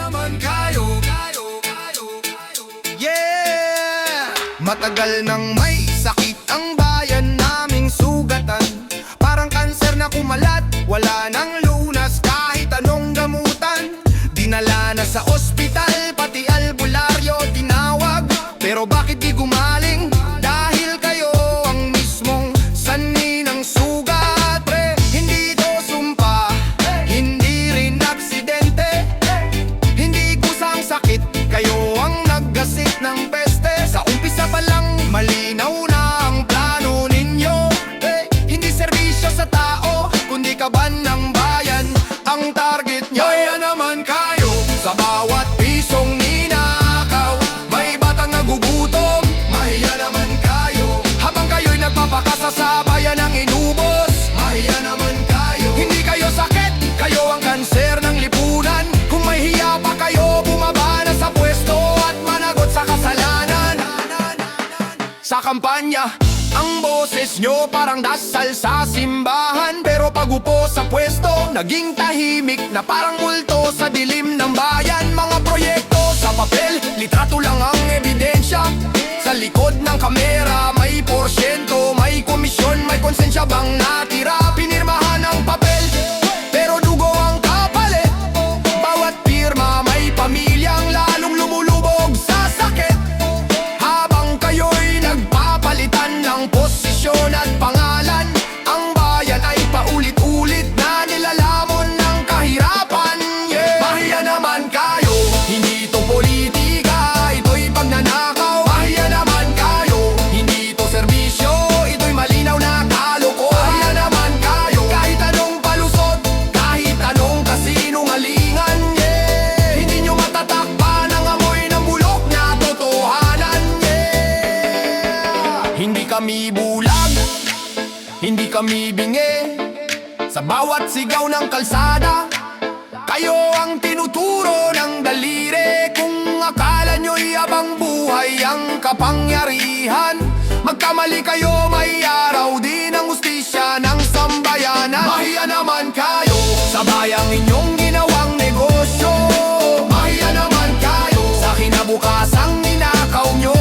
naman kayo. Yeah! Matagal nang may sakit ang bayan naming sugatan. Parang kanser na kumalat, wala nang lunas kahit anong gamutan. Dinala na sa ospital, pati albularyo tinawag. Pero bakit di gumaling? Dahil kayo ang mismong sanhi ng sugat, pre. Hindi ito sumpa, hindi rin aksidente, hindi kusang sakit, kayo ang naggasit ng peste. Sa umpisa pa lang, malinaw na ang plano ninyo. Hindi serbisyo sa tao, kundi kaban ng bayan ang target nyo. Kaya naman kayo, sa bawat pisong ninakaw, may batang nagugutom. Mahiya naman kayo, habang kayo'y nagpapakasa sa bayan ang inubos. Mahiya naman kayo, hindi kayo sakit, kayo ang kanser ng lipunan. Kung may hiya pa kayo, bumaba na sa pwesto at managot sa kasalanan. Sa kampanya, ang boses nyo parang dasal sa simbahan. Pero pag-upo sa pwesto, naging tahimik na parang multo sa dilim ng bayan. Mga proyekto sa papel, litrato lang ang ebidensya. Sa likod ng kamera, may porsyento, may komisyon, may konsensya bang natira? Pinirmahan ang papel, pero dugo ang kapalit. Bawat pirma may pamilyang lalong lumulubog sa sakit. Habang kayo'y nagpapalitan ng posisyon at pangalan, ang bayan ay paulit-ulit na nilalamon ng kahirapan. Yeah. Mahiya naman kayo, hindi ito politika, ito'y pagnanakaw. Mahiya naman kayo, hindi ito serbisyo, ito'y malinaw na kaloko. Mahiya naman kayo, kahit anong palusot, kahit anong kasinungalingan. Yeah. Hindi nyo matatakpan ang amoy ng bulok na totohanan. Yeah. Hindi kami bulag, hindi kami bingi. Sa bawat sigaw ng kalsada, kayo ang tinuturo ng daliri. Kung akala nyo'y abang buhay ang kapangyarihan, magkamali kayo, may araw din ang hustisya ng sambayanan. Mahiya naman kayo sa bayang inyong ginawang negosyo. Mahiya naman kayo sa kinabukasang ninakaw nyo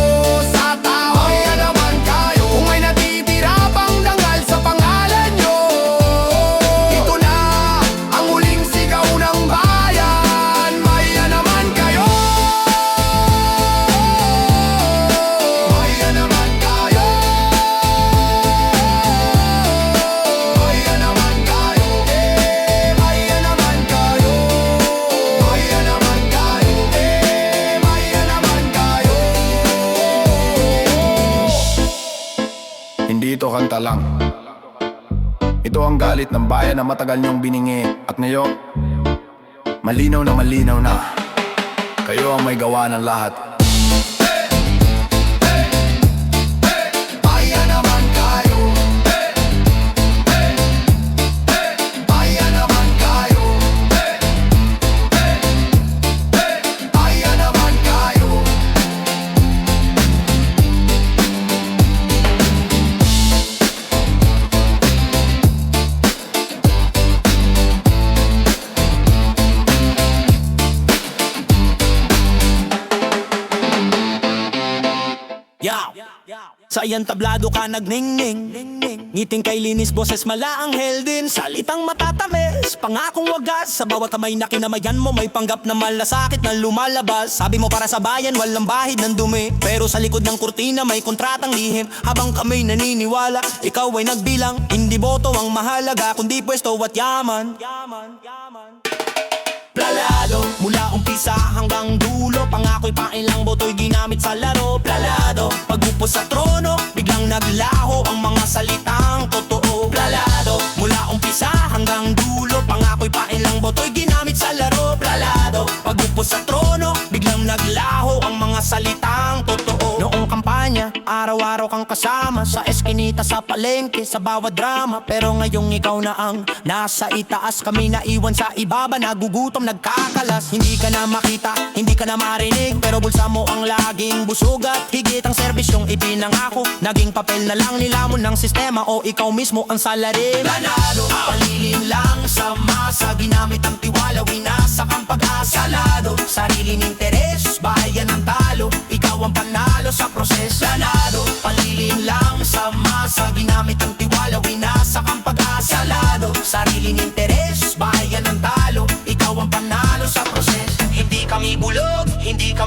sa tao. Mahiya naman kayo kung may natitira pang dangal sa pangalan nyo. Ito na ang huling sigaw ng bayan. Mahiya naman kayo. Mahiya naman kayo. Mahiya naman kayo. Mahiya naman kayo. Mahiya naman kayo. Mahiya naman kayo. Hindi ito kanta lang, ito ang galit ng bayan na matagal niyong biningi. At ngayon, malinaw na kayo ang may gawa ng lahat. Mahiya naman kayo. Mahiya naman kayo. Mahiya naman kayo. Sa iyan tablado ka nagningning, ngiting kay linis, boses mala ang din. Salitang matatamis, pangakong wagas. Sa bawat kamay na kinamayan mo, may panggap na malasakit na lumalabas. Sabi mo para sa bayan, walang bahid ng dumi, pero sa likod ng kurtina may kontratang lihim. Habang kami naniniwala, ikaw ay nagbilang. Hindi boto ang mahalaga, kundi pwesto at yaman. Plalado, mula umpisa hanggang dulo, pangako'y pailang boto'y ginamit sa laro. Plalado, pag-upo sa trono, biglang naglaho ang mga salitang totoo. Plalado, mula umpisa hanggang dulo, pangako'y pailang boto'y ginamit sa laro. Plalado, pag-upo sa trono, biglang naglaho ang mga salitang totoo. Noong kampanya, araw-araw kang kasama sa eskinita, sa palengke, sa bawat drama. Pero ngayong ikaw na ang nasa itaas, kami naiwan sa ibaba, nagugutom, nagkakalas. Hindi ka na makita, hindi ka na marinig, pero bulsa mo ang laging busog at higit ang serbisyong ipinangako. Naging papel na lang nilamon ng sistema, o ikaw mismo ang salarin. Planado, palilin lang sa masa, ginamit ang tiwala, winasa kang pag-asa. Salado, sa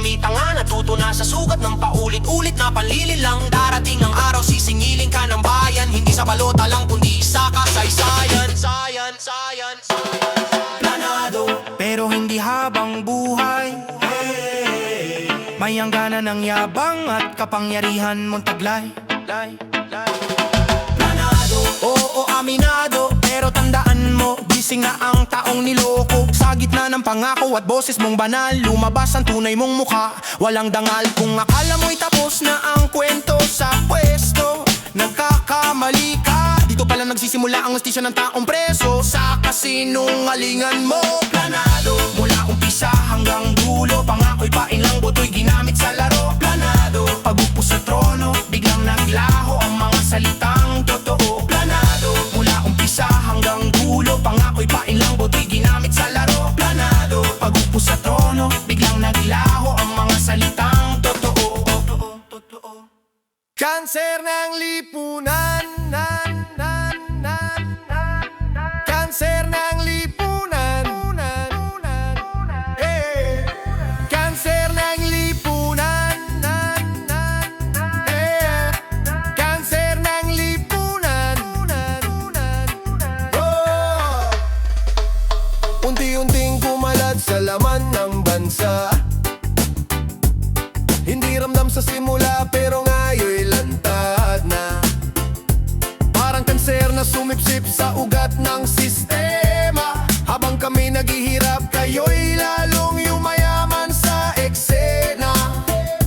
kami tanga, natuto na sa sugat ng paulit-ulit na panlililang. Darating ang araw, sisingilin ka ng bayan, hindi sa balota lang kundi sa kasaysayan. Planado, pero hindi habang buhay. May hangganan ng yabang at kapangyarihan mong taglay. Planado, oo aminado, pero tandaan mo, gising na ang taong niloko. Sa gitna ng pangako at boses mong banal, lumabas ang tunay mong mukha, walang dangal. Kung akala mo'y tapos na ang kwento sa pwesto, nagkakamali ka. Dito pala nagsisimula ang hustisya ng taong preso. Sa kasinungalingan mo, planado, mula umpisa hanggang dulo, pangako'y painlang boto'y ginamit sa laro. Planado, pag-upo sa trono, biglang naglaho ang mga salitang totoo. Planado, mula umpisa hanggang dulo, pangako'y painlang boto'y ginamit sa laro. Planado, pag-upo sa trono, biglang naglaho ang mga salitang totoo. Kanser ng lipunan, kanser ng lipunan, eh. Kanser ng lipunan, eh. Kanser ng lipunan, oh. Unti-unting kumalat sa laman ng bansa. Hindi ramdam sa simula pero ngayon'y lantad na. Parang kanser na sumipsip sa ugat ng sistema. Habang kami naghihirap, kayo'y lalong yumayaman sa eksena.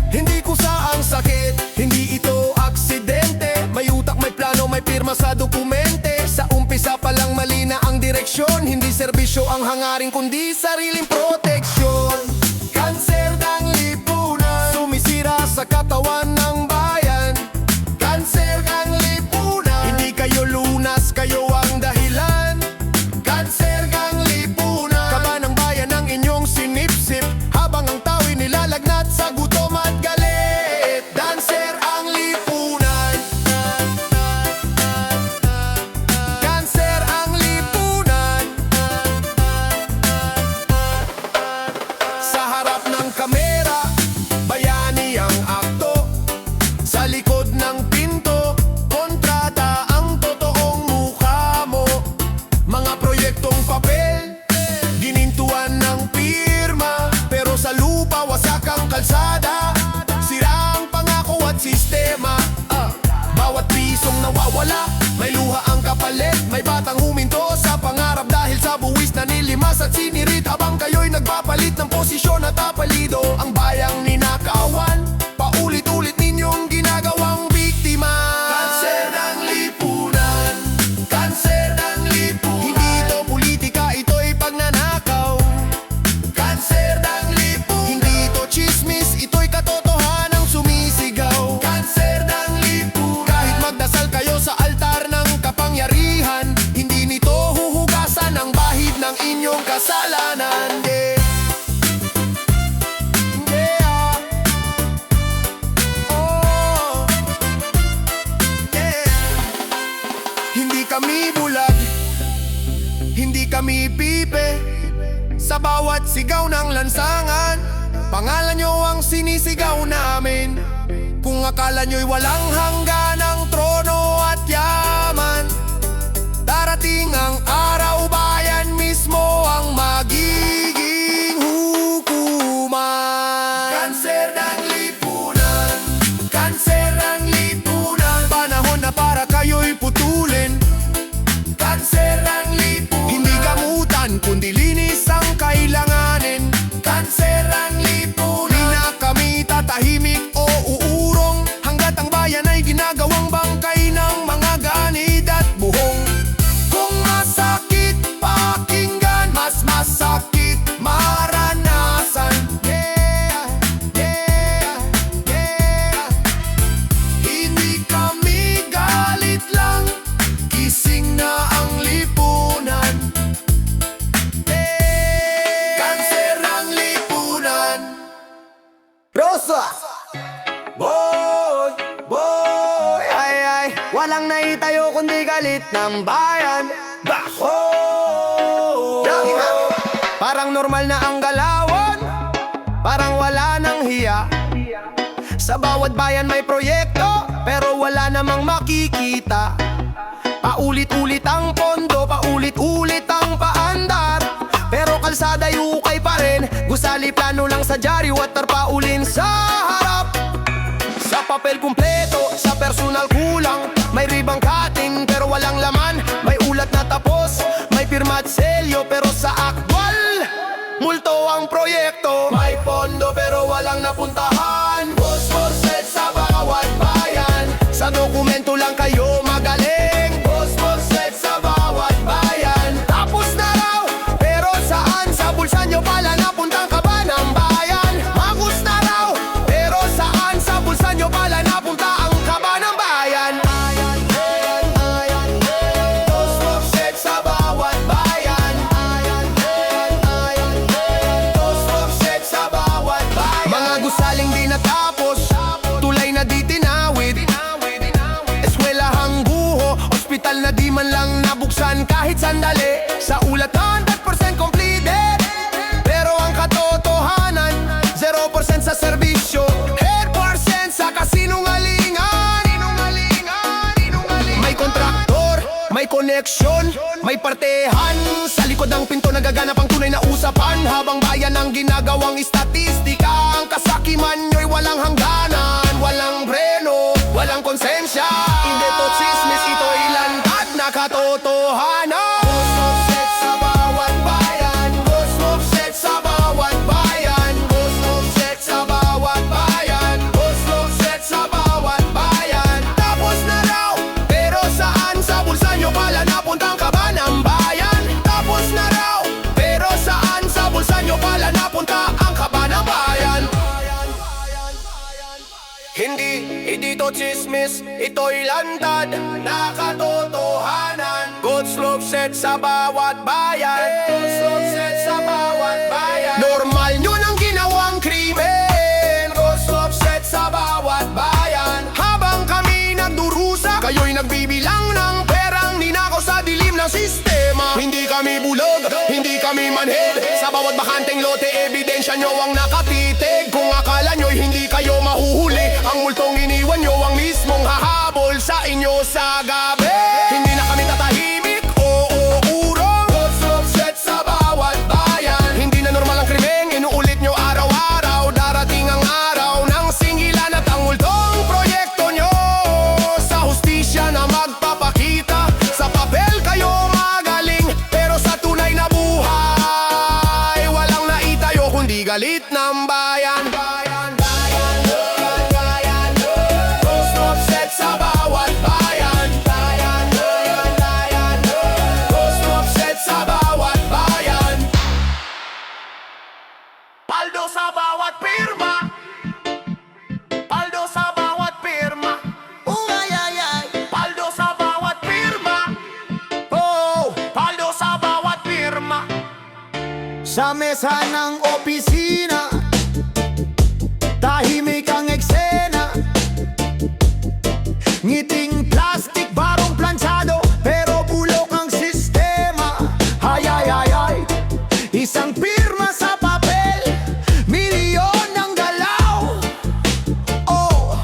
Hindi kusa ang sakit, hindi ito aksidente. May utak, may plano, may pirma sa dokumente. Sa umpisa pa lang mali na ang direksyon. Hindi serbisyo ang hangarin kundi sariling proteksyon. Kanser ng lipunan, sumisira sa katawan ng bayan. Kanser ng lipunan, hindi kayo lunas, kayo ang dahilan. Kanser ng lipunan, kaba ng bayan ang inyong sinipsip, habang ang tao'y nilalagnat sa gutom at galit. Dancer ang lipunan, kanser ang lipunan. Sa harap ng kamera, bayani ang akto. Sa likod ng pinto, kontrata ang totoong mukha mo. Mga proyektong papel, ginintuan ng pirma. Pero sa lupa, wasak ang kalsada. Sira ang pangako at sistema. Bawat pisong nawawala, may luha ang kapalit. May batang huminto sa pangarap dahil sa buwis na nilimas at sinirit. Habang kayo'y nagpapalit ng posisyon at apalido, ang bayang ninakawan, paulit-ulit ninyong ginagawang biktima. Kanser ng lipunan, kanser ng lipunan. Hindi ito politika, ito'y pagnanakaw. Kanser ng lipunan, hindi ito chismis, ito'y katotohanang sumisigaw. Kanser ng lipunan, kahit magdasal kayo sa altar ng kapangyarihan, hindi nito huhugasan ang bahid ng inyong kasalanan. Yeah. Oh. Yeah. Hindi kami bulag, hindi kami pipe. Sa bawat sigaw ng lansangan, pangalan nyo ang sinisigaw namin. Kung akala nyo'y walang hanggan ang trono at yaman, darating ang araw, bayan mismo ang magiging hukuman. Kanser ng lipunan, kanser ng lipunan. Panahon na para kayo'y putulin. Kanser ng lipunan, hindi gamutan kundi linis ang kailanganin. Kanser ng lipunan, di na kami tatahimik o uurong hanggat ang bayan ay ginagawang bangkay ng mga ganid at buhong. Kung masakit pakinggan, mas masakit maranasan. Yeah, yeah, yeah. Hindi kami galit lang, gising na ang lipunan. Yeah. Kanser ng lipunan. Rosa! Boy, boy, ay, ay. Walang naitayo kundi galit ng bayan. Bako! Parang normal na ang galawan, parang wala nang hiya. Sa bawat bayan may proyekto, pero wala namang makikita. Paulit-ulit ang pondo, paulit-ulit ang paandar, pero kalsada yukay pa rin. Gusali plano lang sa dyaryo at tarpaulin sa harap. Sa papel kumpleto, sa personal kulang. May ribang cutting pero walang laman. May ulat na tapos, may pirma at selyo, pero sa aktwal multo ang proyekto. May pondo pero walang napuntahan. Boss sa bawat bayan. Sa dokumento lang kayo magaling. Boss sa bawat bayan. Tapos na raw, pero saan? Sa bulsa nyo pala napuntang kabanang bayan. Magus na raw, pero saan? Sa bulsa nyo pala napunta ang kabanang bayan. Boss sa bawat bayan. Sa bawat bayan. Mga gusaling di natapos, tulay na di tinawid, eskwelahang buho, ospital na di man lang nabuksan kahit sandali. Sa ulat 100% completed, pero ang katotohanan 0% sa serbisyo, 100% sa kasinungalingan. May kontraktor, may koneksyon, may partehan. Sa likod ng pinto nagaganap ang tunay na usapan. Habang bayan ang ginagawang istatistika, ang kasakiman nyo'y walang hangganan. Walang breno, walang konsensya. Hindi to chismis, ito'y lantad na katotohanan. Boss sa bawat bayan. Boss sa bawat bayan. Boss sa bawat bayan. Boss sa bawat bayan. Tapos na raw, pero saan? Sa bulsa nyo pala napuntang kabanang bayan. Tapos na raw, pero saan? Sa bulsa nyo pala napunta ang kabanang bayan. Hindi to chismis, ito'y lantad na katotohanan. Good slope set sa bawat bayan. Good slope set sa bawat bayan. Normal nyo nang ginawang krimen. Good slope set sa bawat bayan. Habang kami nagdurusa, kayo'y nagbibilang ng perang ninakaw sa dilim ng sistema. Hindi kami bulog, hindi kami manhid. Sa bawat bakanteng lote, ebidensya nyo ang nakatitig. Kung akala nyo'y hindi kayo mahuhuli, ang multong iniwan nyo ang mismong hahabol sa inyo sa gabi. Hindi na kami tatahimik, urong. Good slope set sa bawat bayan. Hindi na normal ang krimeng, inuulit nyo araw-araw. Darating ang araw ng singilan at ang multong proyekto nyo sa hustisya na magpapakita. Sa papel kayo magaling, pero sa tunay na buhay walang naitayo kundi galit ng bayan. Good slope set sa bawat bayan. Good slope set sa bawat bayan. Paldo sa bawat pirma. Paldo sa bawat pirma. Paldo sa bawat pirma. Oh, paldo sa bawat pirma. Sa mesa ng opisina, tahimik ang eksena. Ngiting plastic, barong planchado, pero bulok ang sistema. Ay, isang pirma sa papel, milyon ang galaw. Oh,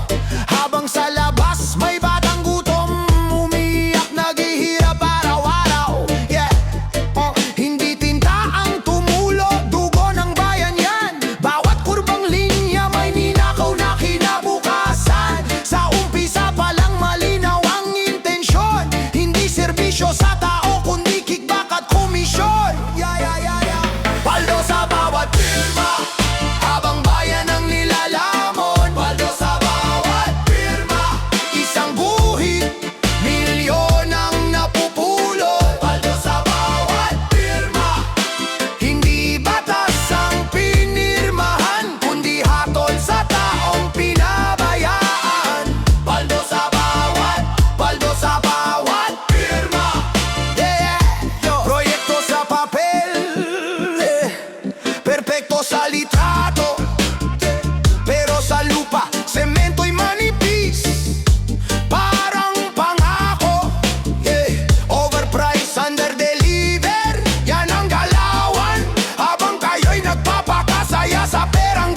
habang sa labas may batang gutom, umiyak, naghihirap araw-araw. Yeah, oh, hindi tinta ang tumulo, dugo ng bayan yan. Bawat kurbang linya may ninakaw na kinabukasan. Sa umpisa pa lang malinaw ang intensyon, hindi serbisyo sa tao kundi kickback at komisyon. Paldo sa bawat pirma, habang bayan ang nilalamon. Paldo sa bawat pirma, isang guhit, milyon ang napupulot. Paldo sa bawat pirma, hindi batas ang pinirmahan, kundi hatol sa taong pinabayaan. Paldo sa bawat pirma. Proyekto sa papel, perpekto sa litrato, pero sa lupa, semento'y manipis, parang pangako. Overpriced, under-deliver, yan ang galawan. Habang kayo'y nagpapakasaya sa perang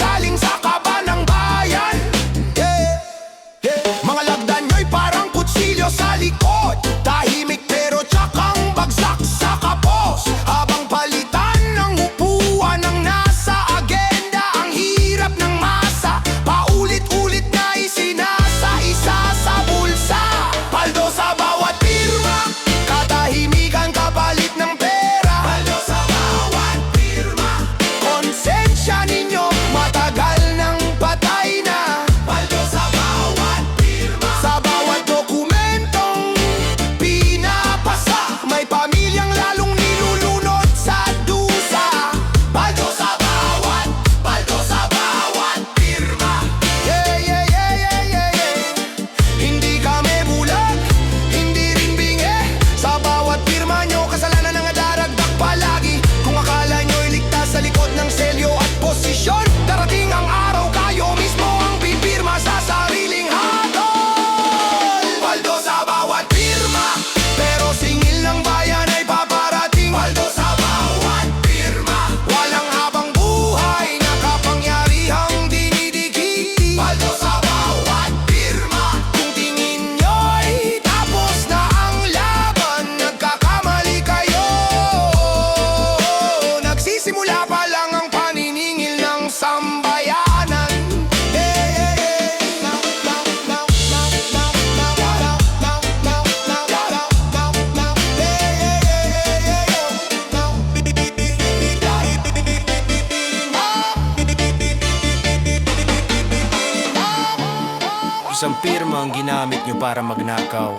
Isang pirma ang ginamit nyo para magnakaw,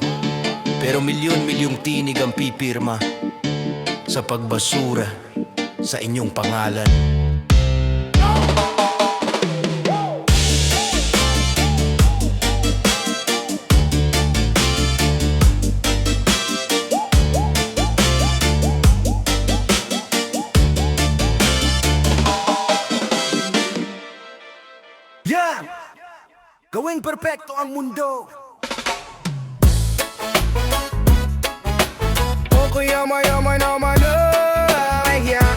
pero milyon-milyong tinig ang pipirma sa pagbasura sa inyong pangalan. Yan! Gawing perpekto ang mundo. Okay, yaman naman yan.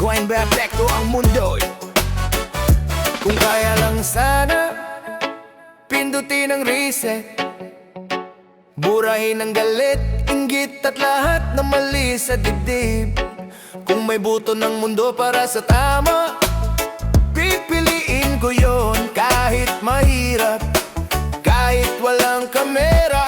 Gawing perpekto ang mundo. Kung kaya lang sana pindutin ang reset, burahin ang galit, inggit at lahat na mali sa dibdib. Kung may buto ng mundo para sa tama, pipiliin ko yun. Kahit mahirap, kahit walang kamera,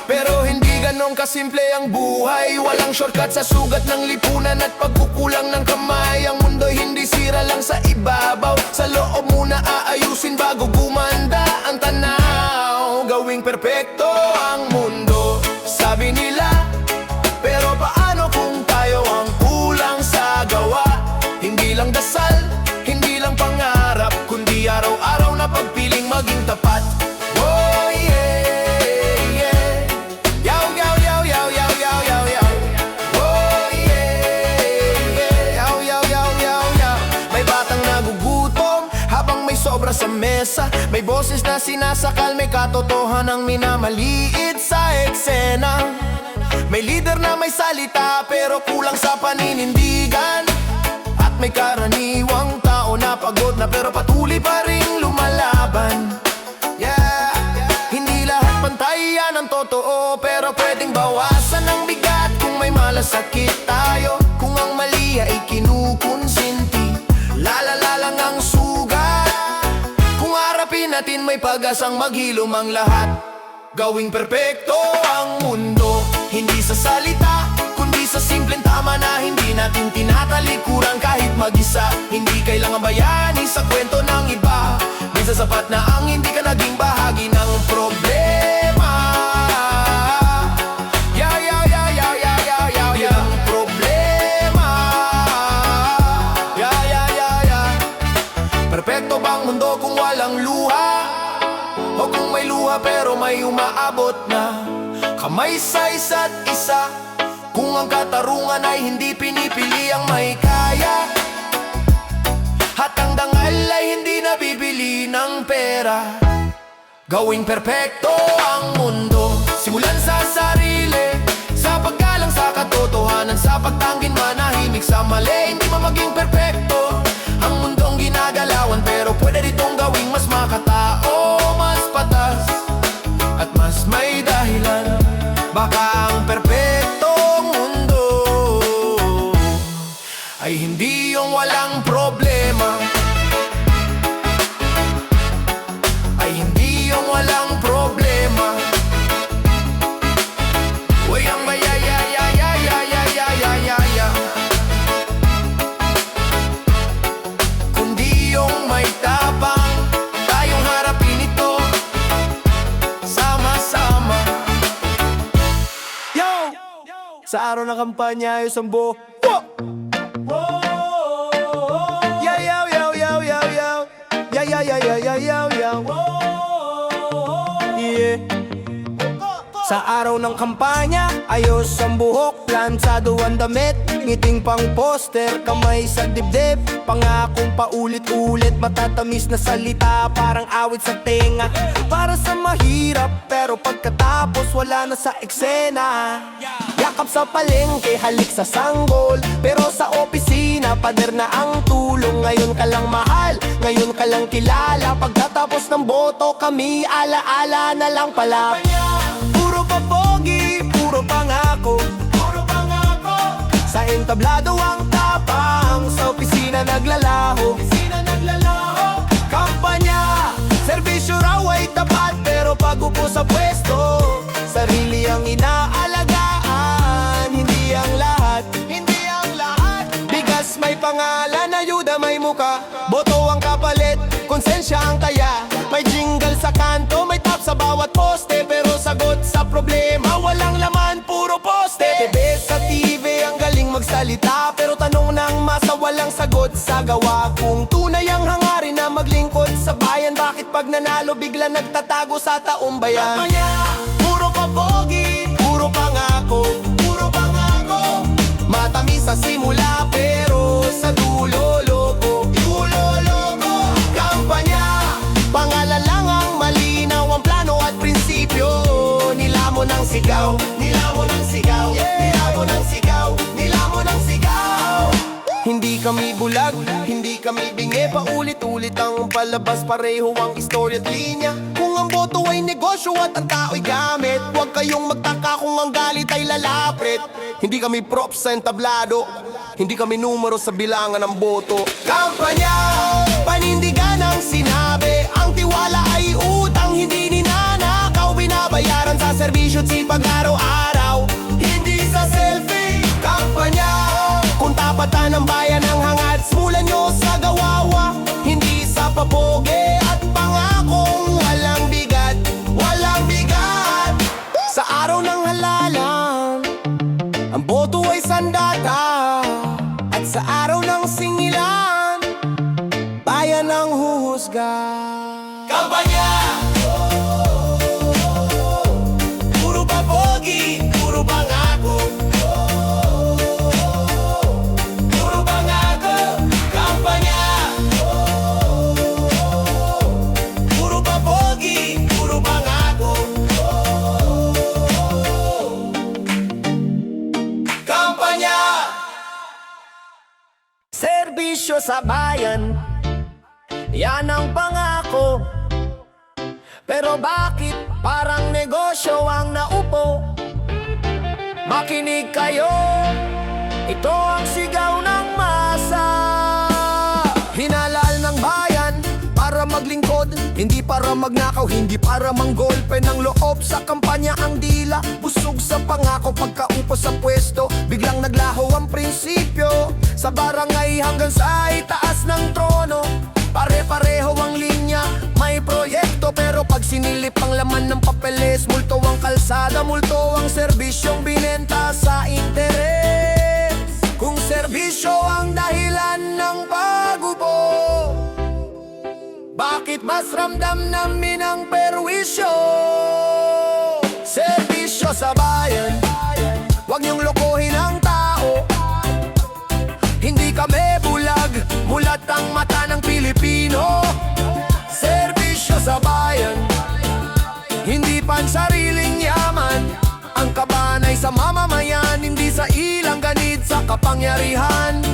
pero hindi ganon kasimple ang buhay. Walang shortcut sa sugat ng lipunan at pagkukulang ng kamay. Ang mundo'y hindi sira lang sa ibabaw, sa loob muna aayusin bago gumanda ang tanaw. Gawing perpekto ang mundo, sabi nila, pero paano kung tayo ang kulang sa gawa? Hindi lang dasal, hindi lang pangarap, kundi araw-araw na pagpiling maging tapat. Oh yeah, yeah. Yaw, yaw, yaw, yaw, yaw, yaw, yaw, yaw. Oh yeah, yeah. Yaw, yaw, yaw, yaw, yaw. May batang nagugutom habang may sobra sa mesa. May boses na sinasakal, may katotohanang minamaliit sa eksena. May leader na may salita pero kulang sa paninindigan. May karaniwang tao na pagod na pero patuloy pa ring lumalaban. Yeah, hindi lahat pantay yan ang totoo, pero pwedeng bawasan ang bigat kung may malasakit tayo. Kung ang mali ay kinukonsinti, lalala lang ang sugat. Kung harapin natin may pag-asang maghilom ang lahat. Gawing perpekto ang mundo, hindi sa salita, kundi sa simpleng tama na hindi natin tinatalikuran kahit mag-isa. Hindi kailangan bayani sa kwento ng iba, minsan sapat na ang hindi ka naging bahagi ng problema. Yaw, yaw, yaw, yaw, yaw, yaw, yaw, yaw. Ang problema. Yaw, yaw, yaw, yaw. Perpekto bang mundo kung walang luha? O kung may luha pero may umaabot na kamay sa isa't isa? Kung ang katarungan ay hindi pinipili ang may kaya, at ang dangal ay hindi nabibili ng pera. Gawing perpekto ang mundo, simulan sa sarili, sa paggalang sa katotohanan, sa pagtanggin manahimik sa mali. Hindi man maging perpekto ang mundong ginagalawan, pero pwede ditong gawing mas makatao, mas patas, at mas may dahilan. Baka ang perpektong mundo ay hindi yung walang problema, ay hindi yung walang problema. Uy, ang bayayayayayayayayayaya, kundi yung may tapang, tayong harapin ito sama-sama. Yo! Sa araw ng kampanya ay sambo. Yaw, yaw, yaw, yaw, yaw, yaw. Yaw, yaw, yaw, yaw, yaw, yaw, yaw. Yeah. Sa araw ng kampanya, ayos ang buhok, plansado ang damit, ngiting pang poster, kamay sa dibdib, pangakong paulit-ulit, matatamis na salita, parang awit sa tenga. Para sa mahirap, pero pagkatapos wala na sa eksena. Yakap sa palengke, halik sa sanggol, pero sa opisina, pader na ang tulong. Ngayon ka lang mahal, ngayon ka lang kilala, pagkatapos ng boto kami, ala-ala na lang pala. Puro papogi, puro pangako, puro pangako. Sa entablado ang tapang, sa opisina naglalaho, kampanya, serbisyo raw ay tapat, pero pag-upo sa pwesto, sarili ang inaalagaan. Hindi ang lahat, hindi ang lahat. Bigas may pangalan, ayuda may muka, boto ang kapalit, konsensya ang taya. May jingle sa kanto, may tap sa bawat poste, pero sagot sa problema walang laman, puro poste. TV sa TV, ang galing magsalita, pero tanong ng masa walang sagot sa gawa. Kung tunay ang hangarin na maglingkod sa bayan, bakit pag nanalo bigla nagtatago sa taong bayan? Kampanya, puro papogi, puro pangako, puro pangako. Matamis sa simula pero sa dulo loko, dulo loko. Kampanya, pangalan lang ang malinaw, ang plano at prinsipyo. Nilamo ng sigaw, nilamo ng sigaw, nilamo ng sigaw, nilamo ng sigaw. Hindi kami bulag, hindi kami bingi, paulit-ulit ang palabas, pareho ang istorya at linya. Kung ang boto ay negosyo at ang tao'y gamit, huwag kayong magtaka kung ang galit ay lalapit. Hindi kami props sa entablado, hindi kami numero sa bilangan ng boto. Kampanya, panindigan ang sinabi, ang tiwala ay utang, hindi ninanakaw, binabayaran sa serbisyo at sipag araw-araw, hindi sa selfie. Kampanya, kung tapatan ng bayan ang hangad, simulan nyo sa gawawa, hindi sa papoge at pangakong walang bigat, walang bigat. Sa araw ng halalan, ang boto ay sandata, at sa araw ng singilan, bayan ang huhusga. Kampanya, puro papogi, puro pangako, puro pangako. Kampanya, puro papogi, puro pangako. Kampanya, serbisyo sa bayan, yan ang pangako. Pero bakit parang negosyo ang naupo? Makinig kayo, ito ang sigaw ng masa. Hinalal ng bayan para maglingkod, hindi para magnakaw, hindi para manggolpe ng loob. Sa kampanya ang dila, busog sa pangako. Pagkaupo sa pwesto, biglang naglaho ang prinsipyo. Sa barangay hanggang sa itaas ng trono, pare-pareho ang linya, may proyekto. Pero pag sinilip ang laman ng papeles, multo ang kalsada, multo ang serbisyong binenta sa interes. Kung serbisyo ang dahilan ng pagubo, bakit mas ramdam namin ang perwisyo? Serbisyo sa bayan, huwag niyong lokohin ang tao. Hindi kami bulag, mulat ang mata ng Pilipino. Serbisyo sa bayan, hindi pansariling yaman. Ang kaban ay sa mamamayan, hindi sa ilang ganid sa kapangyarihan.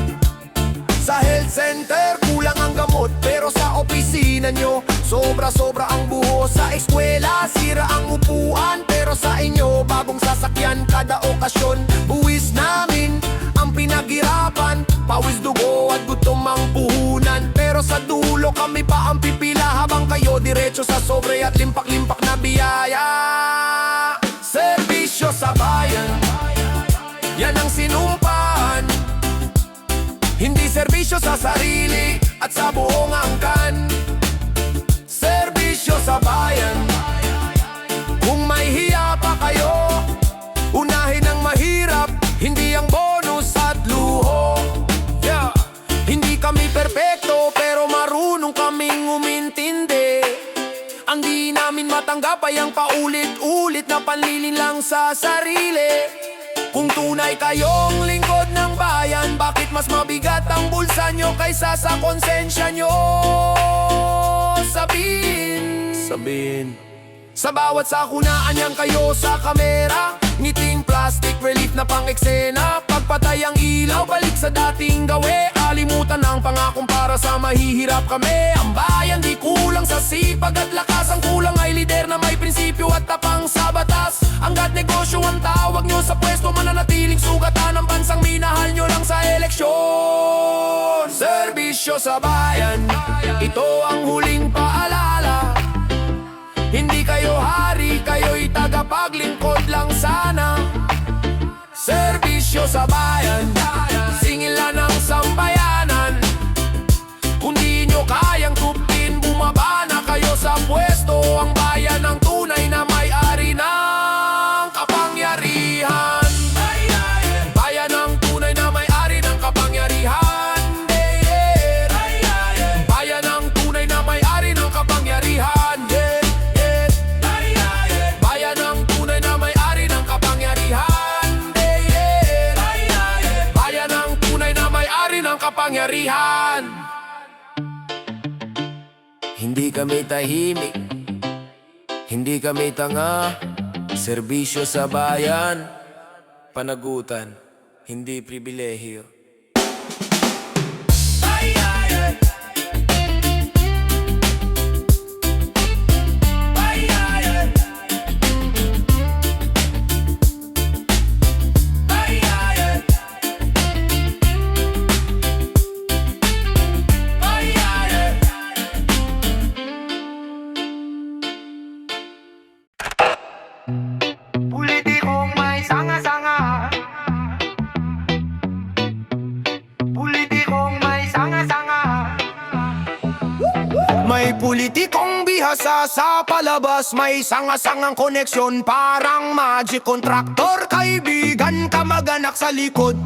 Sa health center, kulang ang gamot, pero sa opisina nyo, sobra-sobra ang buho. Sa eskwela, sira ang upuan, pero sa inyo, bagong sasakyan kada okasyon. Buwis namin ang pinaghirapan, pawis, dugo at gutom ang puhunan. Pero sa dulo kami pa ang pipila, habang kayo diretso sa sobre at limpak-limpak na biyaya. Serbisyo sa bayan, yan ang sinumpaan. Hindi serbisyo sa sarili at sa buong angkan. Serbisyo sa bayan, kung may hiya pa kayo, unahin ang mahirap, hindi ang bonus at luho. Yeah. Hindi kami perpekto, pero marunong kaming umintindi. Ang di namin matanggap ay ang paulit-ulit na panlilin lang sa sarili. Kung tunay kayong lingkod ng bayan, bakit mas mabigat ang bulsa nyo kaysa sa konsensya nyo? Sabihin sa bawat sakunaan yan kayo sa kamera, ngiting plastic relief na pang-eksena. Pagpatay ang ilaw, balik sa dating gawe, kalimutan ang pangakong para sa mahihirap kami. Ang bayan di kulang sa sipag at lakas, ang kulang ay lider na may prinsipyo at tapang sa batas. Hanggat negosyo ang tawag nyo sa pwesto, mananatiling sugatan ang bansang minahal nyo lang sa eleksyon. Serbisyo sa bayan, ito ang huling paalala. Hindi kayo hari, kayo'y tagapaglingkod lang sana. Serbisyo sa bayan, singilan ng sambayanan. Kung di nyo kayang tupin, bumaba na kayo sa puwesto. mo ang bayan ng tunay na may-ari ng kapangyarihan. Bayan ng tunay na may-ari ng kapangyarihan. Bayan ng tunay na may-ari ng kapangyarihan. Bayan ng tunay na may-ari ng kapangyarihan. Bayan ng tunay na may-ari ng kapangyarihan. Hindi kami tahimik, hindi kami tanga. Serbisyo sa bayan, panagutan, hindi pribilehiyo. Politikong may sanga-sanga. Politikong may sanga-sanga. May politikong bihasa sa palabas. May sanga-sangang koneksyon, parang magic. Kontraktor, kaibigan, kamag-anak sa likod.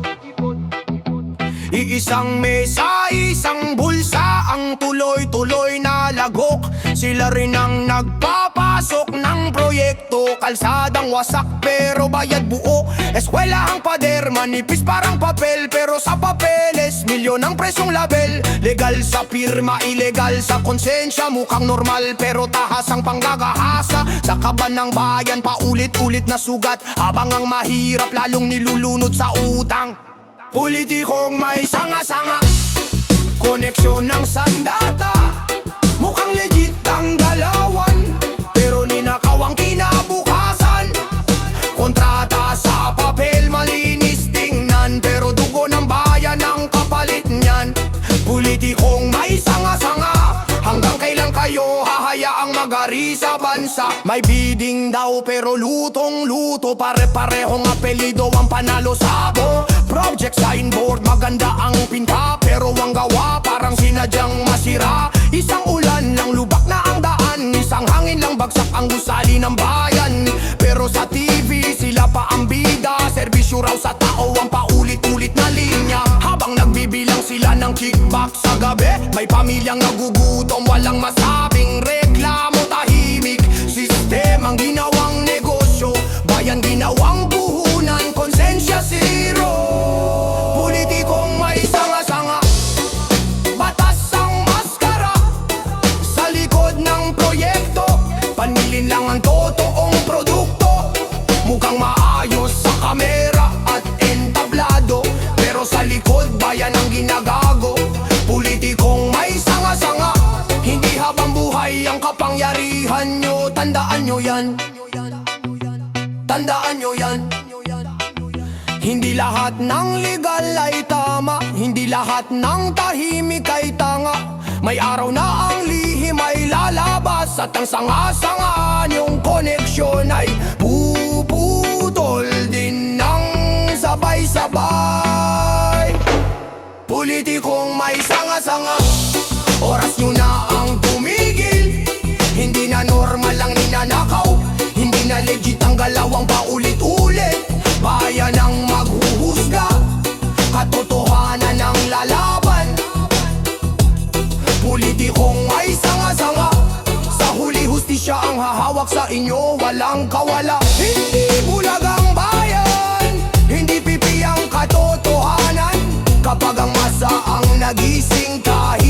Iisang mesa, isang bulsa, ang tuloy-tuloy na lagok. Sila rin ang nagpapasok ng proyekto. Kalsadang wasak pero bayad buo. Eskwelahang pader, manipis parang papel. Pero sa papeles, milyon ang presyong label. Legal sa pirma, ilegal sa konsensya. Mukhang normal pero tahas ang panggagahasa. Sa kaban ng bayan, paulit-ulit na sugat. Habang ang mahirap lalong nilulunod sa utang. Politikong may sanga-sanga, koneksyon ng sandata. Mukhang legit ang galawan, pero ninakaw ang kinabukasan. Kontrata sa papel, malinis tingnan, pero dugo ng bayan ang kapalit niyan. Politikong may sanga-sanga, hanggang kailan kayo hahayaang magari sa bansa? May bidding daw pero lutong-luto, pare-parehong apelido ang panalo sabo. Project signboard, maganda ang pinta, pero ang gawa parang sinadyang masira. Isang ulan lang lubak na ang daan, isang hangin lang bagsak ang gusali ng bayan. Pero sa TV sila pa ang bida, serbisyo raw sa tao ang paulit-ulit na linya. Habang nagbibilang sila ng kickback sa gabi, may pamilyang nagugutom, walang masabing reklamo, tahimik. Sistemang ginawang negosyo, bayan ginawang puhunan, konsensya zero. Politikong may sanga-sanga, batas ang maskara. Sa likod ng proyekto, panilin lang ang totoong produkto. Mukhang maayos sa kamera at entablado, pero sa likod bayan ang ginagago. Politikong may sanga-sanga, hindi habang buhay ang kapangyarihan nyo. Tandaan nyo yan, tandaan nyo yan. Hindi lahat ng legal ay tama, hindi lahat ng tahimik ay tanga. May araw na ang lihim ay lalabas, at ang sanga-sangaan yung koneksyon ay puputol din ng sabay-sabay. Politikong may sanga-sanga, oras nyo na ang tumigil. Hindi na normal ang ninanakaw, hindi na legit ang galawang paulit-ulit. Bayan ang maghuhusga, katotohanan ang lalaban. Politikong may sanga-sanga, sa huli hustisya ang hahawak sa inyo, walang kawala. Hindi bulag ang bayan, hindi pipi ang katotohanan. Kapag ang masa ang nagising, kahit